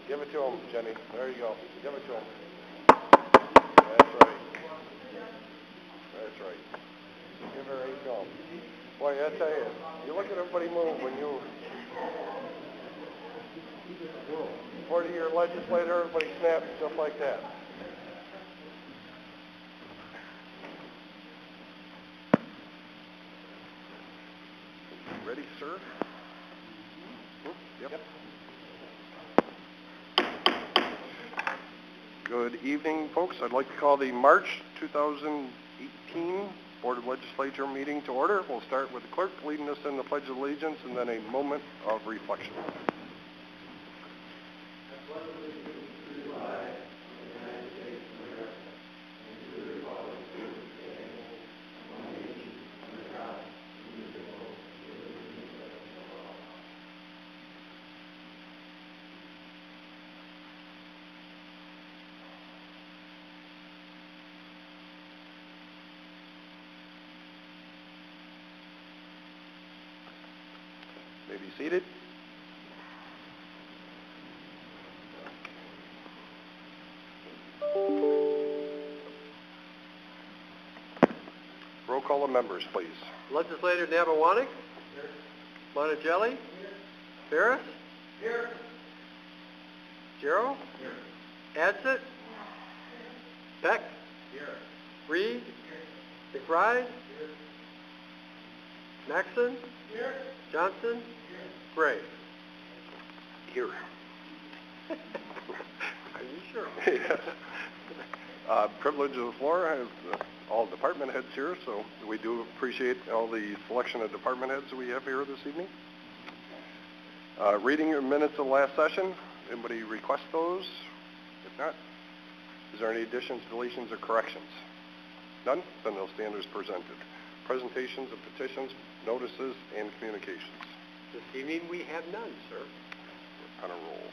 Give it to him, Jenny. There you go. Give it to him. That's right. That's right. Give her a go. Boy, I tell you, you look at everybody move when you... 40-year legislator, everybody snaps just like that. Ready, sir? Yep. Good evening, folks. I'd like to call the March 2018 Board of Legislature meeting to order. We'll start with the clerk leading us in the Pledge of Allegiance and then a moment of reflection. May be seated. call of members, please. Legislator Nabawanik. Here. Monticelli. Here. Ferris. Here. Jarrow. Here. Adsit. Peck. Here. Reed. Here. McBride. Here. Maxon. Here. Johnson. Here. Gray. Here. Are you sure? Yes. Privilege of the floor. I have all department heads here, so we do appreciate all the selection of department heads we have here this evening. Reading your minutes of the last session. Anybody request those? If not, is there any additions, deletions, or corrections? None? Then they'll stand as presented. Presentations of petitions, notices, and communications. This evening we have none, sir. We're on a roll.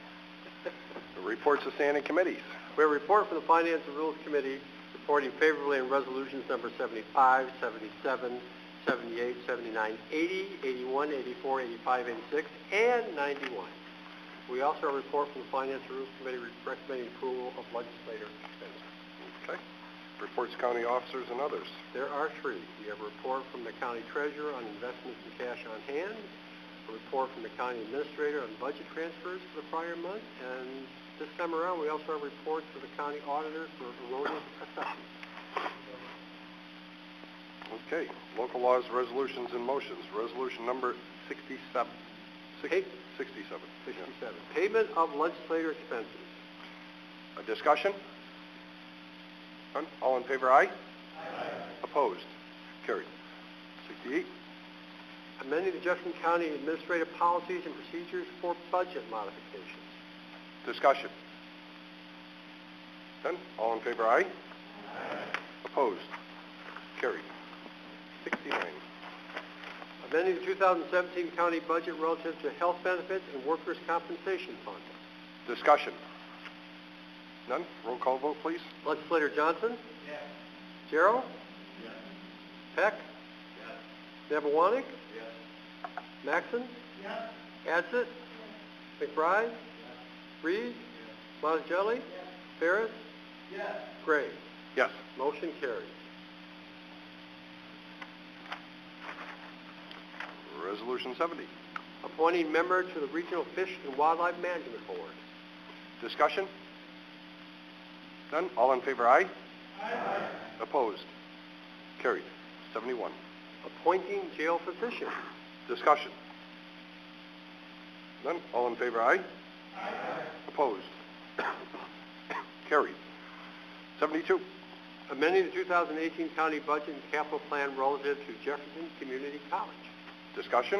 The reports of standing committees. We have a report from the Finance and Rules Committee reporting favorably on resolutions number 75, 77, 78, 79, 80, 81, 84, 85, 86, and 91. We also have a report from the Finance and Rules Committee recommending approval of legislator expenses. Okay. Reports of county officers and others. There are three. We have a report from the county treasurer on investments in cash on hand, a report from the county administrator on budget transfers for the prior month, and this time around we also have a report for the county auditor for erroneous assessments. Okay. Local laws, resolutions, and motions. Resolution number 67. 67. 67. Yeah. Payment of legislator expenses. A discussion? None? All in favor, aye? Aye. Opposed? Carried. 68. Amending the Jefferson County administrative policies and procedures for budget modifications. Discussion? None? All in favor, aye? Aye. Opposed? Carried. 69. Amending the 2017 county budget relative to health benefits and workers' compensation funds. Discussion? None? Roll call vote, please. Legislator Johnson? Yes. Jarrow? Yes. Peck? Yes. Nabawanik? Yes. Maxon? Yes. Adsit? Yes. McBride? Yes. Reed? Yes. Monticelli? Yes. Ferris? Yes. Gray? Yes. Motion carries. Resolution 70. Appointing member to the Regional Fish and Wildlife Management Board. Discussion? None? All in favor, aye? Aye. Opposed? Carried. 71. Appointing jail physician. Discussion? None? All in favor, aye? Aye. Opposed? Carried. 72. Amending the 2018 county budget and capital plan relative to Jefferson Community College. Discussion?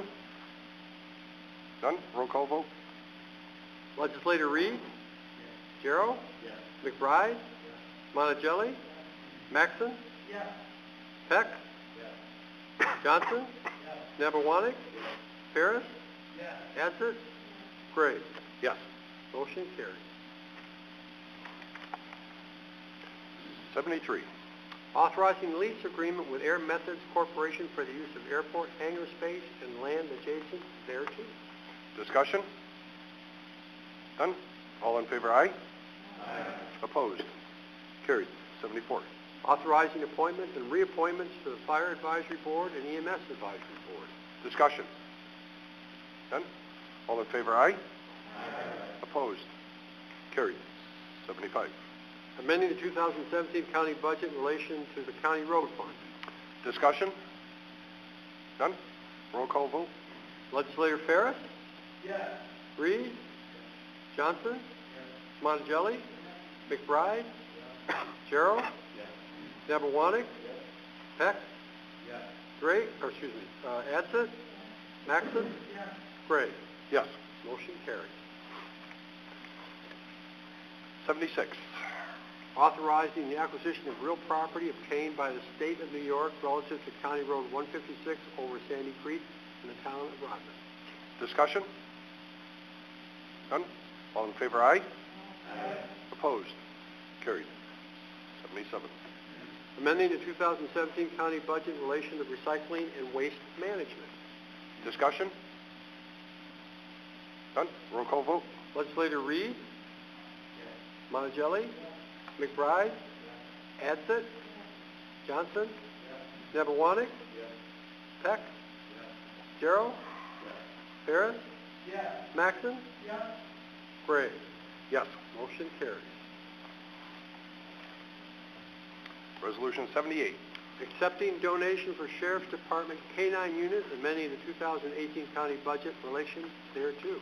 None? Roll call vote? Legislator Reed? Yes. Jarrow? Yes. McBride? Yes. Monticelli? Yes. Maxon? Yes. Peck? Yes. Johnson? Yes. Nabawanik? Yes. Ferris? Yes. Adsit? Gray? Yes. Motion carries. 73. Authorizing lease agreement with Air Methods Corporation for the use of airport hangar space and land adjacent thereto. Discussion? None? All in favor, aye? Aye. Opposed? Carried. 74. Authorizing appointments and reappointments to the Fire Advisory Board and EMS Advisory Board. Discussion? None? All in favor, aye? Aye. Opposed? Carried. 75. Amending the 2017 county budget in relation to the county road fund. Discussion? None? Roll call vote? Legislator Ferris? Yes. Reed? Johnson? Yes. Monticelli? McBride? Yes. Jarrow? Yes. Nabawanik? Yes. Peck? Yes. Gray? Adsit? Maxon? Yes. Gray? Yes. Motion carries. 76. Authorizing the acquisition of real property obtained by the State of New York relative to County Road 156 over Sandy Creek in the town of Rodman. Discussion? None? All in favor, aye? Aye. Opposed? Carried. 77. Amending the 2017 county budget in relation to recycling and waste management. Discussion? None? Roll call vote? Legislator Reed? Yes. Monticelli? McBride? Adsit? Johnson? Nebewanik? Yes. Peck? Yes. Darrow? Yes. Ferris? Yes. Maxon? Yes. Gray? Yes. Motion carries. Resolution 78. Accepting donation for Sheriff's Department K-9 unit, amending the 2018 county budget in relation thereto.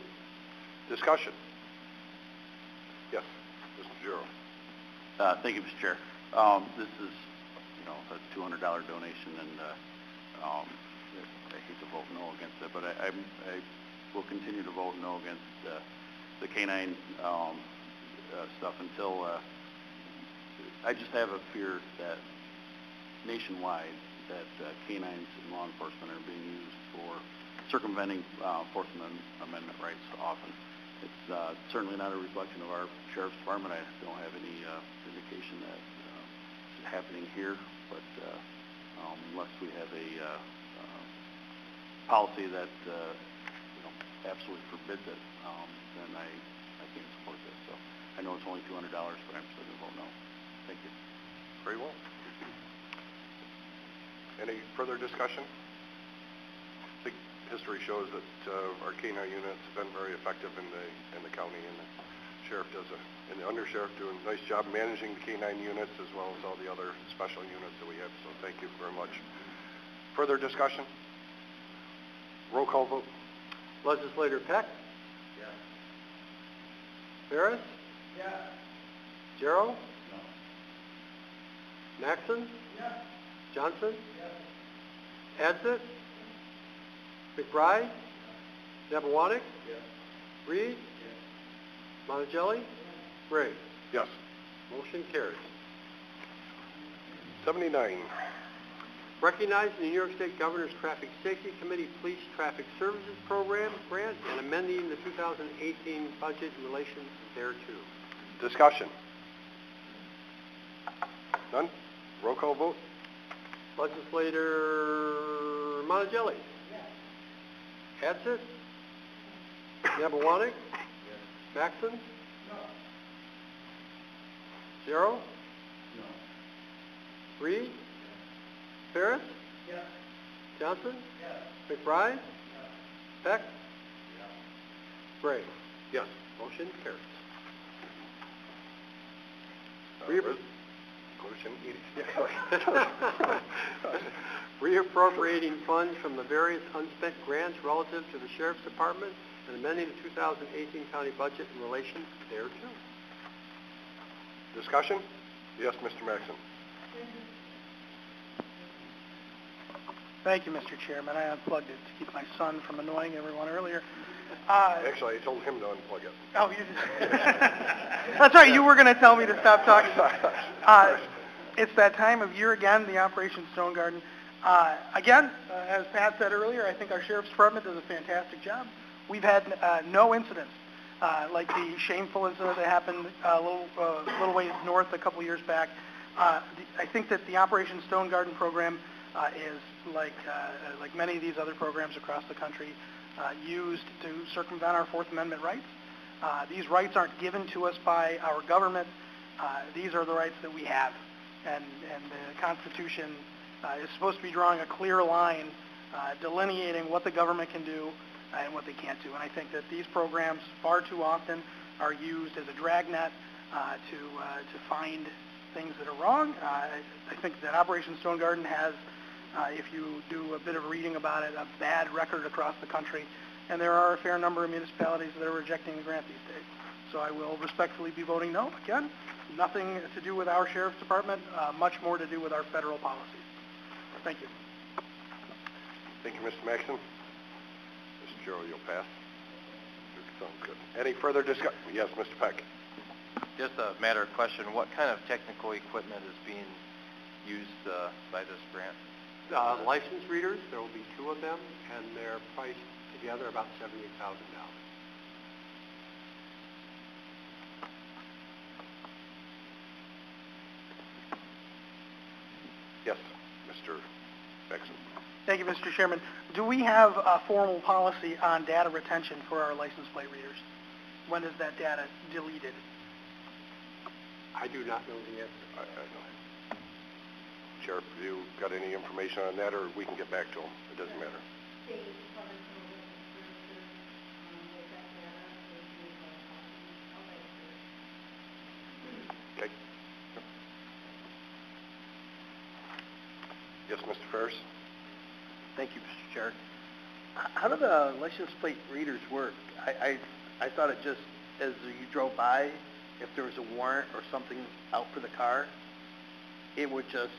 Discussion. Yes, Mr. Giroux. Thank you, Mr. Chair. This is, a $200 donation, and I hate to vote no against it, but I will continue to vote no against the K-9 stuff until I just have a fear that nationwide that K-9s in law enforcement are being used for circumventing Fourth Amendment rights often. It's certainly not a reflection of our Sheriff's Department. I don't have any indication that it's happening here, but unless we have a policy that absolutely forbids it, then I can't support this. So I know it's only $200, but I'm still going to vote no. Thank you. Very well. Any further discussion? I think history shows that our K-9 units have been very effective in the county, and the sheriff and the undersheriff do a nice job managing the K-9 units as well as all the other special units that we have. So thank you very much. Further discussion? Roll call vote. Legislator Peck? Yes. Ferris? Yes. Darrow? No. Maxon? Yes. Johnson? Yes. Adsit? McBride? Nebewanik? Yes. Reed? Yes. Monticelli? Gray? Yes. Motion carries. 79. Recognizing the New York State Governor's Traffic Safety Committee Police Traffic Services Program grant and amending the 2018 budget in relation thereto. Discussion. None? Roll call vote. Legislator Monticelli? Yes. Adsit? Nebewanik? Yes. Maxon? No. Darrow? No. Reed? Ferris? Yes. Johnson? Yes. McBride? Yes. Peck? Yes. Gray? Yes. Motion carries. Resolution 80. Reappropriating funds from the various unspent grants relative to the Sheriff's Department and amending the 2018 county budget in relation thereto. Discussion? Yes, Mr. Maxon. Thank you, Mr. Chairman. I unplugged it to keep my son from annoying everyone earlier. Actually, I told him to unplug it. Oh, you just... That's right, you were going to tell me to stop talking. It's that time of year again, the Operation Stone Garden. Again, as Pat said earlier, I think our Sheriff's Department does a fantastic job. We've had no incidents, like the shameful incident that happened a little ways north a couple years back. I think that the Operation Stone Garden program is like many of these other programs across the country, used to circumvent our Fourth Amendment rights. These rights aren't given to us by our government. These are the rights that we have, and the Constitution is supposed to be drawing a clear line, delineating what the government can do and what they can't do. And I think that these programs far too often are used as a dragnet to find things that are wrong. I think that Operation Stone Garden has, if you do a bit of reading about it, a bad record across the country, and there are a fair number of municipalities that are rejecting the grant these days. So I will respectfully be voting no. Again, nothing to do with our Sheriff's Department, much more to do with our federal policies. Thank you. Thank you, Mr. Maxon. Mr. Giroux, you'll pass. Sounds good. Any further discussion? Yes, Mr. Peck. Just a matter of question, what kind of technical equipment is being used by this grant? License readers, there will be 2 of them, and they're priced together about $78,000. Yes, Mr. Maxon. Thank you, Mr. Chairman. Do we have a formal policy on data retention for our license plate readers? When is that data deleted? I do not know the answer. I know. Sheriff, have you got any information on that, or we can get back to them? It doesn't matter. Okay. Yes, Mr. Ferris? Thank you, Mr. Chair. How do the license plate readers work? I thought it just, as you drove by, if there was a warrant or something out for the car, it would just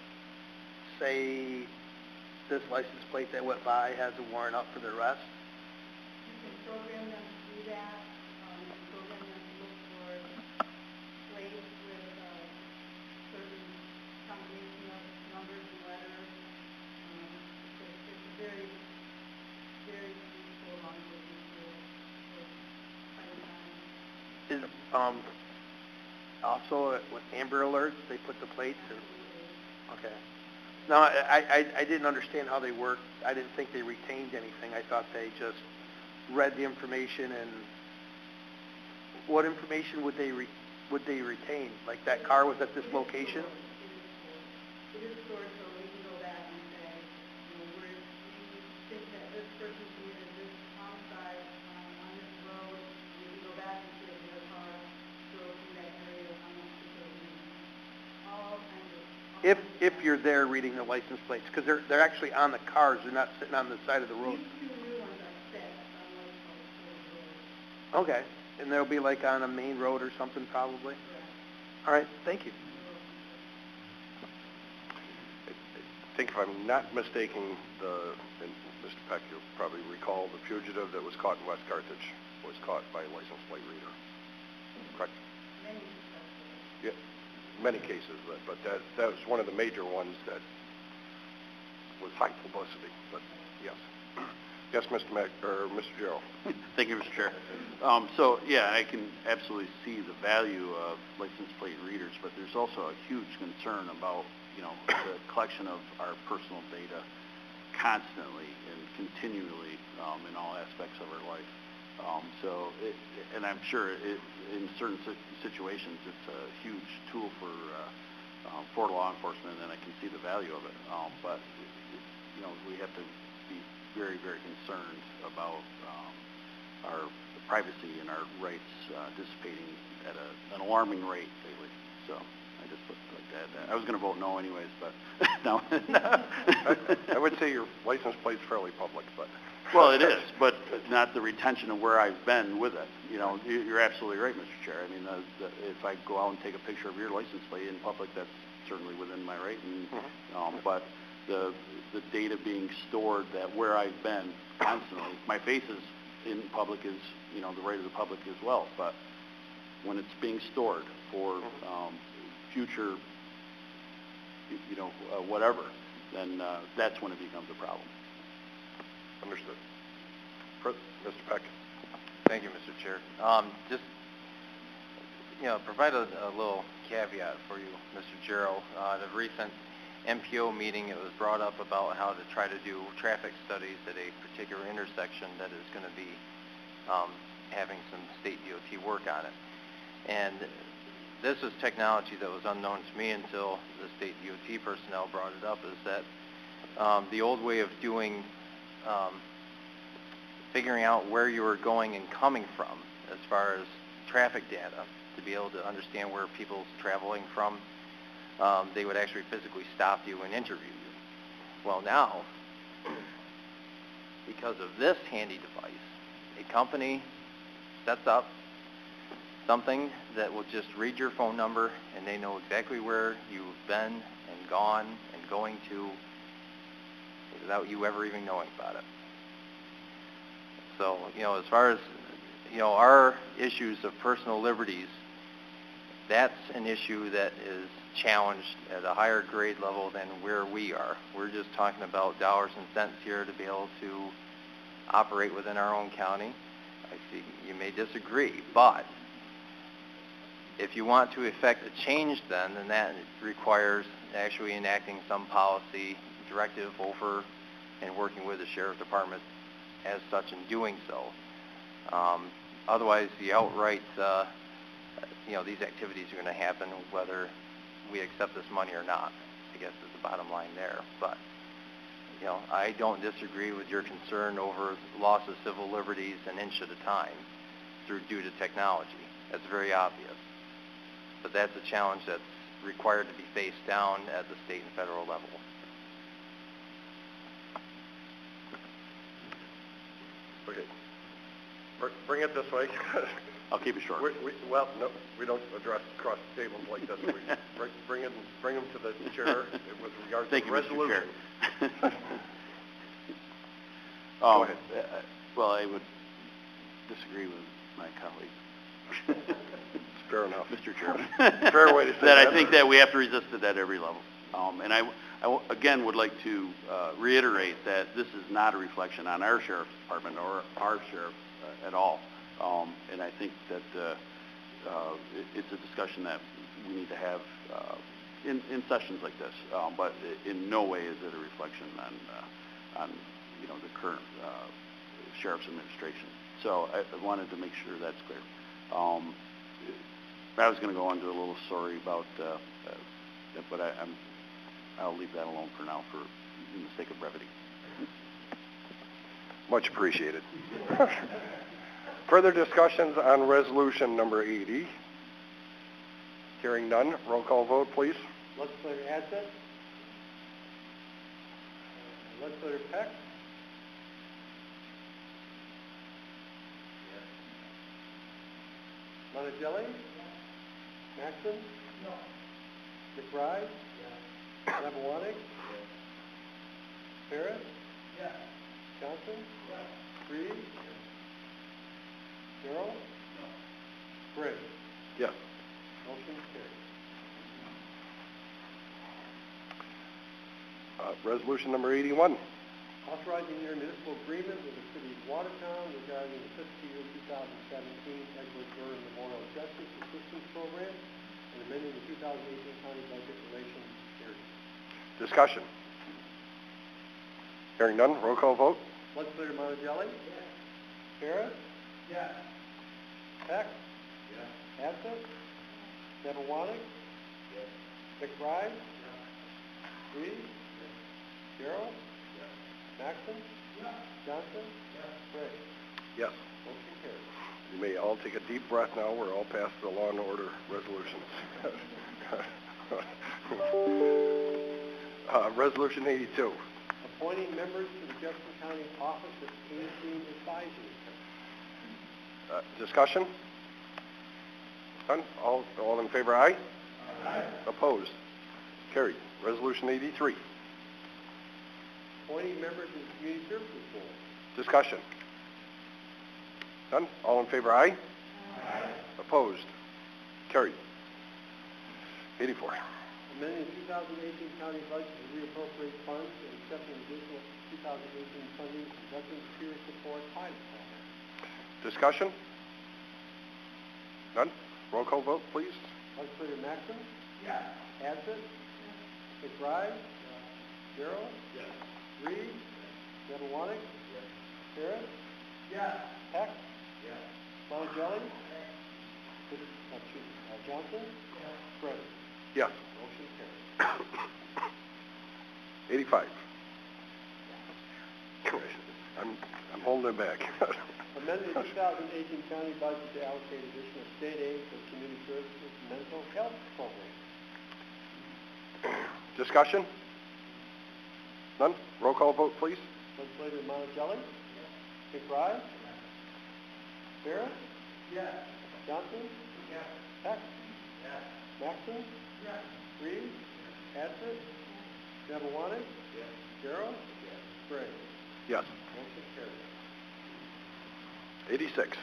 say this license plate that went by has a warrant out for the arrest? You can program them to do that. You can program them to look for plates with certain combination of numbers and letters. It's a very, very useful law enforcement tool for fighting crime. Is, also with Amber Alerts, they put the plates or? Okay. No, I didn't understand how they worked. I didn't think they retained anything. I thought they just read the information. And what information would they retain? Like that car was at this location? It is stored, so we can go back and say, we think that this person committed this homicide on this road. We can go back and see if their car drove through that area on that particular evening. All kinds of... If you're there reading the license plates, because they're actually on the cars, they're not sitting on the side of the road. These two new ones are fixed on license plate roads. Okay, and they'll be like on a main road or something probably? Correct. All right, thank you. I think if I'm not mistaken, and Mr. Peck, you'll probably recall, the fugitive that was caught in West Carthage was caught by a license plate reader. Correct? Many successful. Yeah, many cases, but that was one of the major ones that was high publicity, but yes. Yes, Mr. Mr. Gerald. Thank you, Mr. Chair. So, yeah, I can absolutely see the value of license plate readers, but there's also a huge concern about, the collection of our personal data constantly and continually in all aspects of our life. And I'm sure in certain situations it's a huge tool for law enforcement, and I can see the value of it. But we have to be very, very concerned about our privacy and our rights dissipating at an alarming rate lately. So I just would like to add that. I was going to vote no anyways, but no. I would say your license plate's fairly public, but... Well, it is, but not the retention of where I've been with it. You're absolutely right, Mr. Chair. I mean, if I go out and take a picture of your license plate in public, that's certainly within my right. And, but the data being stored, that where I've been constantly, my face is in public is, the right of the public as well. But when it's being stored for future, whatever, then that's when it becomes a problem. Understood. Mr. Peck. Thank you, Mr. Chair. Just, provide a little caveat for you, Mr. Jarrow. At a recent MPO meeting, it was brought up about how to try to do traffic studies at a particular intersection that is going to be having some state DOT work on it. And this is technology that was unknown to me until the state DOT personnel brought it up, is that the old way of doing figuring out where you were going and coming from as far as traffic data, to be able to understand where people's traveling from, they would actually physically stop you and interview you. Well, now, because of this handy device, a company sets up something that will just read your phone number, and they know exactly where you've been and gone and going to without you ever even knowing about it. So, as far as, our issues of personal liberties, that's an issue that is challenged at a higher grade level than where we are. We're just talking about dollars and cents here to be able to operate within our own county. I see you may disagree, but if you want to effect a change then that requires actually enacting some policy directive over and working with the Sheriff Department as such in doing so. Otherwise, the outright, these activities are going to happen whether we accept this money or not. I guess is the bottom line there. But, you know, I don't disagree with your concern over loss of civil liberties an inch at a time due to technology. That's very obvious. But that's a challenge that's required to be faced down at the state and federal level. Okay. Bring it this way. I'll keep it short. Well, no, we don't address cross tables like this. We bring them to the chair with regard to Thank the you, Mr. resolution. Chair. Go ahead. Well, I would disagree with my colleague. Fair enough. Mr. Chairman. Fair way to say that. that. I think that we have to resist it at every level. And I again would like to reiterate that this is not a reflection on our sheriff's department or our sheriff at all. And I think that it's a discussion that we need to have in sessions like this. But in no way is it a reflection on you know, the current sheriff's administration. So I wanted to make sure that's clear. I was going to go into a little story about, but I'll leave that alone for now, for in the sake of brevity. Much appreciated. Further discussions on resolution number 80? Hearing none, roll call vote, please. Legislator Adsit? Legislator Peck? Monticelli? Maxon? No. McBride? Yes. Nebewanik? Yes. Ferris? Yes. Johnson? Yes. Reed? Yes. Darrell? No. Gray? Yes. Motion carries. Resolution number 81. Authorizing intermunicipal agreement with the City of Watertown regarding the fiscal year 2017 Edward Burr Memorial Justice Assistance Program and amending the 2018 county budget relations period. Discussion. Hearing none, roll call vote. Legislator Monticelli? Yes. Ferris? Yes. Peck? Yes. Adsit? Nebewanik? Yes. McBride? Yes. Reed? Yes. Darrell? Yes. Maxon? Yes. Johnson? Yes. Gray? Yes. Motion carries. You may all take a deep breath now. We're all past the law and order resolutions. Resolution 82. Appointing members to the Jefferson County Office of Aging Advisory Committee. Discussion? None? All in favor, aye? Aye. Opposed? Carried. Resolution 83. Appointing members to the Community Services Board. Discussion? None? All in favor, aye? Aye. Opposed? Carried. 84. Amending the 2018 county budget to reappropriate funds and accepting additional 2018 funding for Veterans Peer Support Pilot Program. Discussion? None? Roll call vote, please. Legislator Maxon? Yes. Adsit? McBride? Darrell? Yes. Reed? Nebewanik? Yes. Ferris? Yes. Peck? Yes. Monticelli? Johnson? Yes. Gray? Yes. Motion carries. 85. I'm holding it back. Amending the 2018 county budget to allocate additional state aid for community services mental health program. Discussion? None? Roll call vote, please. Legislator Monticelli? McBride? Ferris? Yes. Johnson? Yes. Peck? Yes. Maxon? Yes. Reed? Adsit? Nebewanik? Yes. Darrell? Yes. Gray? Yes. Motion carries. 86.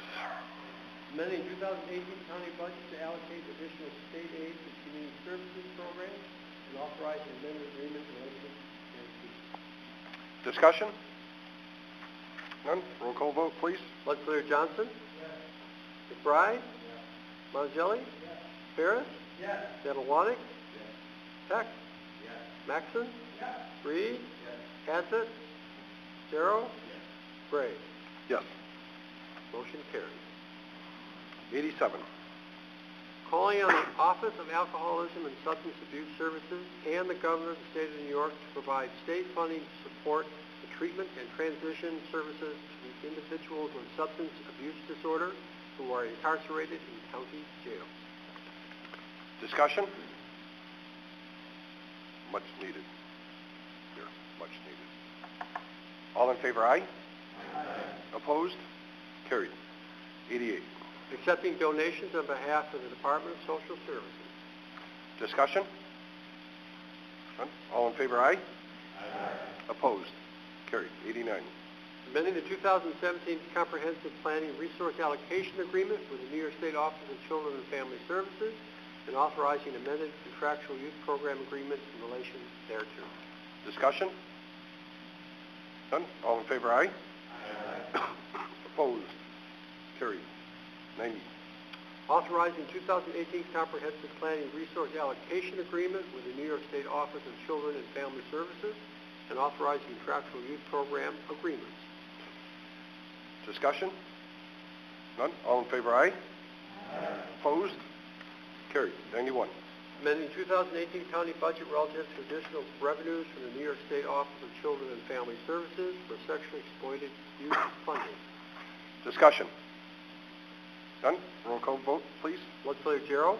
Amending 2018 county budget to allocate additional state aid to community services programs and authorize an amendment agreement related to Discussion? None? Roll call vote, please. Legislator Johnson? Yes. McBride? Yes. Monticelli? Yes. Ferris? Yes. Nebewanik? Yes. Peck? Yes. Maxon? Yes. Reed? Yes. Adsit? Darrell? Yes. Gray? Yes. Motion carries. 87. calling on the Office of Alcoholism and Substance Abuse Services and the Governor of the State of New York to provide state funding to support the treatment and transition services to individuals with substance abuse disorder who are incarcerated in county jail. Discussion? Much needed. Here, much needed. All in favor, aye? Opposed? Carried. 88. Accepting donations on behalf of the Department of Social Services. Discussion? None? All in favor, aye? Opposed? Carried. 89. Amending the 2017 Comprehensive Planning Resource Allocation Agreement with the New York State Office of Children and Family Services and authorizing amended contractual youth program agreements in relation thereto. Discussion? None? All in favor, aye? Opposed? Carried. 90. Authorizing 2018 Comprehensive Planning Resource Allocation Agreement with the New York State Office of Children and Family Services and authorizing contractual youth program agreements. Discussion? None? All in favor, aye? Opposed? Carried. 91. Amending 2018 county budget relative to additional revenues from the New York State Office of Children and Family Services for sexually exploited youth funding. Discussion? None? Roll call vote, please. Legislator Jarrell?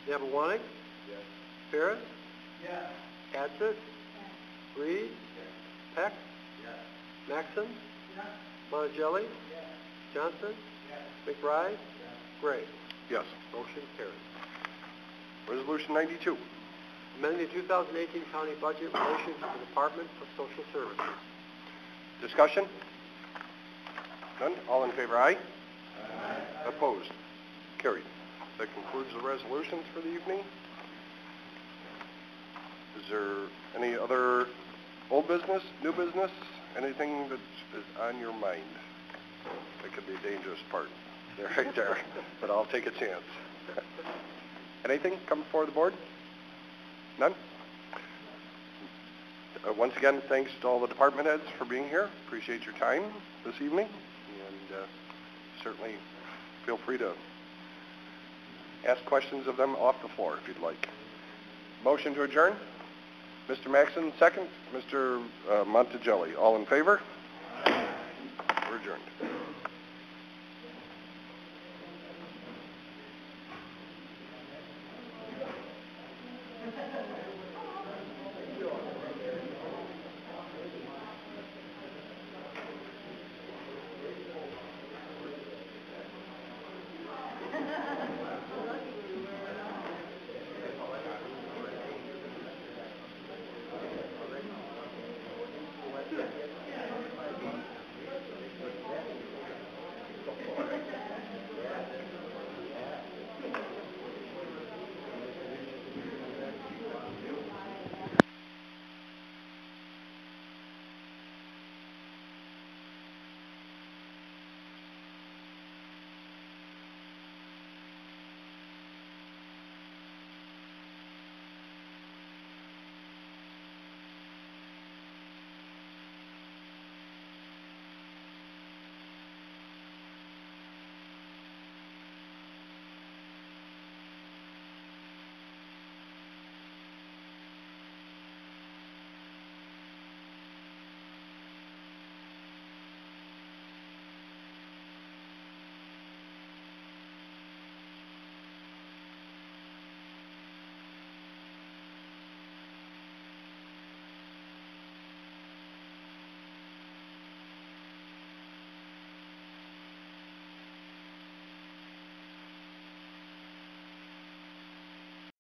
Yes. Wanik? Yes. Ferris? Yes. Adsett? Reed? Peck? Yes. Maxim? Yes. Monticelli? Yes. Johnson? Yes. McBride? Yes. Gray? Yes. Motion carries. Resolution 92. Amending the 2018 county budget in relation to the Department of Social Services. Discussion? None? All in favor, aye? Opposed? Carried. That concludes the resolutions for the evening. Is there any other old business, new business, anything that is on your mind? That could be a dangerous part. They're right there, but I'll take a chance. Anything come before the board? None? Once again, thanks to all the department heads for being here. Appreciate your time this evening, and certainly feel free to ask questions of them off the floor if you'd like. Motion to adjourn? Mr. Maxon, second. Mr. Monticelli, all in favor? We're adjourned.